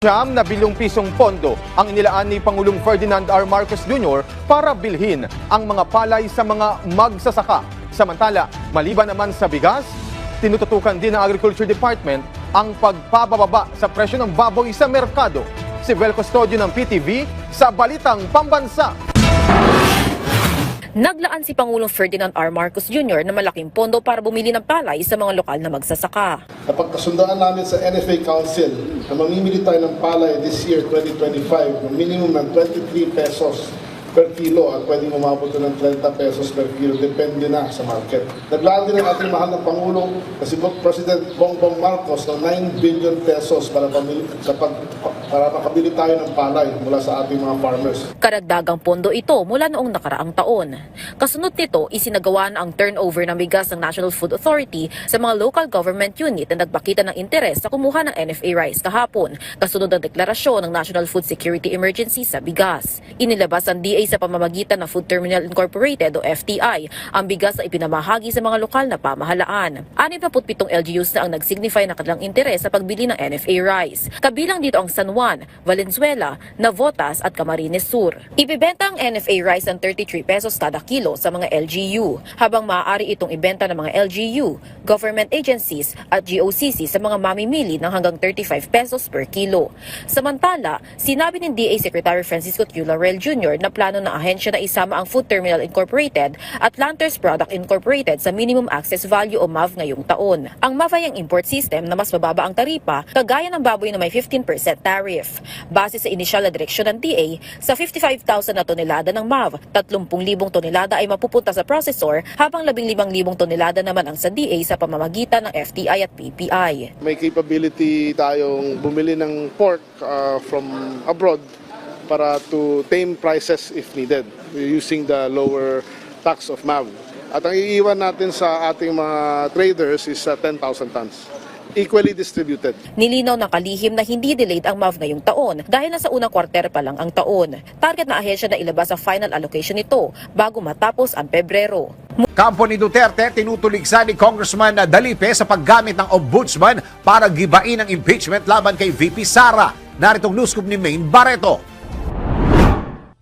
Siyam na bilyong pisong pondo ang inilaan ni Pangulong Ferdinand R. Marcos Jr. para bilhin ang mga palay sa mga magsasaka. Samantala, maliban naman sa bigas, tinututukan din ng Agriculture Department ang pagpababa sa presyo ng baboy sa merkado. Si Vel Custodio ng PTV sa Balitang Pambansa. Naglaan si Pangulong Ferdinand R. Marcos Jr. na malaking pondo para bumili ng palay sa mga lokal na magsasaka. Napagkasundaan namin sa NFA Council na mamimili tayo ng palay this year, 2025, ng minimum ng 23 pesos per kilo at pwedeng umabot ng 30 pesos per kilo, depende na sa market. Naglaan din ang ating mahal na Pangulo na si President Bongbong Marcos ng 9 billion pesos para makabili tayo ng palay mula sa ating mga farmers. Karagdagang pondo ito mula noong nakaraang taon. Kasunod nito, isinagawa na ang turnover ng bigas ng National Food Authority sa mga local government unit na nagpakita ng interes sa kumuha ng NFA rice kahapon, kasunod ng deklarasyon ng National Food Security Emergency sa bigas. Inilabas ang DA sa pamamagitan ng Food Terminal Incorporated o FTI ang bigas na ipinamahagi sa mga lokal na pamahalaan. 67 LGUs na ang nagsignify na kanilang interes sa pagbili ng NFA rice. Kabilang dito ang San Juan, Valenzuela, Navotas at Camarines Sur. Ibibenta ang NFA rice ng 33 pesos kada kilo sa mga LGU, habang maaari itong ibenta ng mga LGU, government agencies at GOCC sa mga mamimili ng hanggang 35 pesos per kilo. Samantala, sinabi ni DA Secretary Francisco Q. Laurel Jr. na plano ng ahensya na isama ang Food Terminal Incorporated at Planters Product Incorporated sa Minimum Access Value o MAV ngayong taon. Ang MAV ay ang import system na mas mababa ang taripa kagaya ng baboy na may 15% tariff. Base sa inisyal na direksyon ng DA, sa 55,000 na tonelada ng MAV, 30,000 tonelada ay mapupunta sa processor habang 15,000 tonelada naman ang sa DA sa pamamagitan ng FTI at PPI. May capability tayong bumili ng pork from abroad para to tame prices if needed using the lower tax of MAV. At ang iiwan natin sa ating mga traders is 10,000 tons. Equally distributed. Nilinaw ng kalihim na hindi delayed ang MAV ngayong taon dahil nasa unang kwarter pa lang ang taon. Target na ahensya na ilabas ang final allocation nito bago matapos ang Pebrero. Kampo ni Duterte, tinutuligsa ni Congressman Dalipe sa paggamit ng ombudsman para gibain ang impeachment laban kay VP Sara. Naritong newscoop ni Maine Barreto.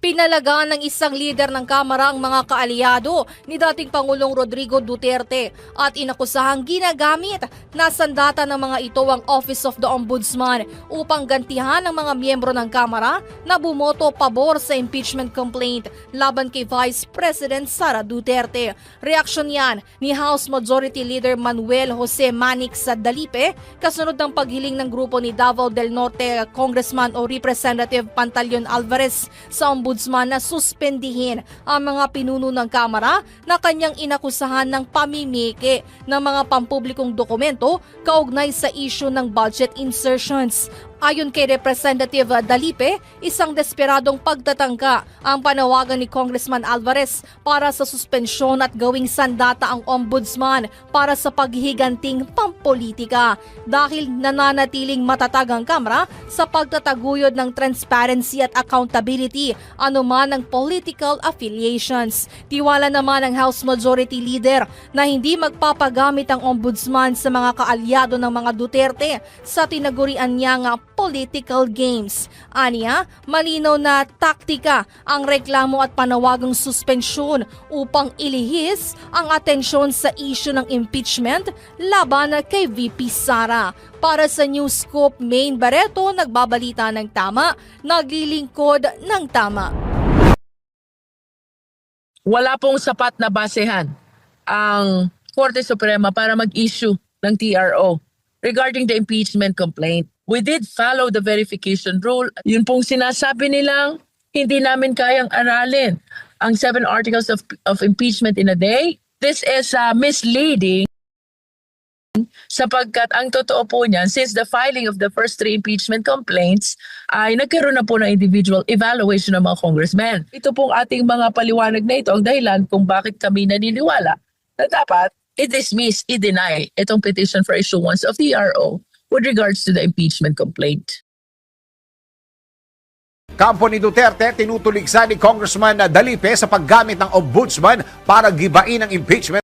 Pinalagaan ng isang lider ng Kamara ang mga kaalyado ni dating Pangulong Rodrigo Duterte at inakusahang ginagamit na sandata ng mga ito ang Office of the Ombudsman upang gantihan ang mga miyembro ng Kamara na bumoto pabor sa impeachment complaint laban kay Vice President Sara Duterte. Reaksyon yan ni House Majority Leader Manuel Jose Manix Dalipe kasunod ng paghiling ng grupo ni Davao del Norte Congressman o Representative Pantaleon Alvarez sa Ombudsman na suspendihin ang mga pinuno ng Kamara na kanyang inakusahan ng pamimiki ng mga pampublikong dokumento kaugnay sa issue ng budget insertions. Ayon kay Representative Dalipe, isang desperadong pagtatangka ang panawagan ni Congressman Alvarez para sa suspensyon at gawing sandata ang ombudsman para sa paghihiganting pampolitika dahil nananatiling matatag ang Kamara sa pagtataguyod ng transparency at accountability anuman ng political affiliations. Tiwala naman ng House Majority Leader na hindi magpapagamit ang ombudsman sa mga kaalyado ng mga Duterte sa tinagurian niya nga political games. Aniya, malinaw na taktika ang reklamo at panawagang suspensyon upang ilihis ang atensyon sa issue ng impeachment laban kay VP Sara. Para sa Newscoop, Maine Barreto, nagbabalita ng tama, naglilingkod ng tama. Wala pong sapat na basehan ang Korte Suprema para mag-issue ng TRO regarding the impeachment complaint. We did follow the verification rule. Yun pong sinasabi nilang hindi namin kayang aralin ang 7 articles of impeachment in a day. This is misleading sapagkat ang totoo po niyan, since the filing of the first 3 impeachment complaints, ay nagkaroon na po ng individual evaluation ng mga congressmen. Ito pong ating mga paliwanag na ito ang dahilan kung bakit kami naniniwala na dapat i-dismiss, i-deny itong petition for issuance of TRO with regards to the impeachment complaint. Kampo ni Duterte, tinutuligsa ni Congressman Dalipe sa paggamit ng ombudsman para gibain ang impeachment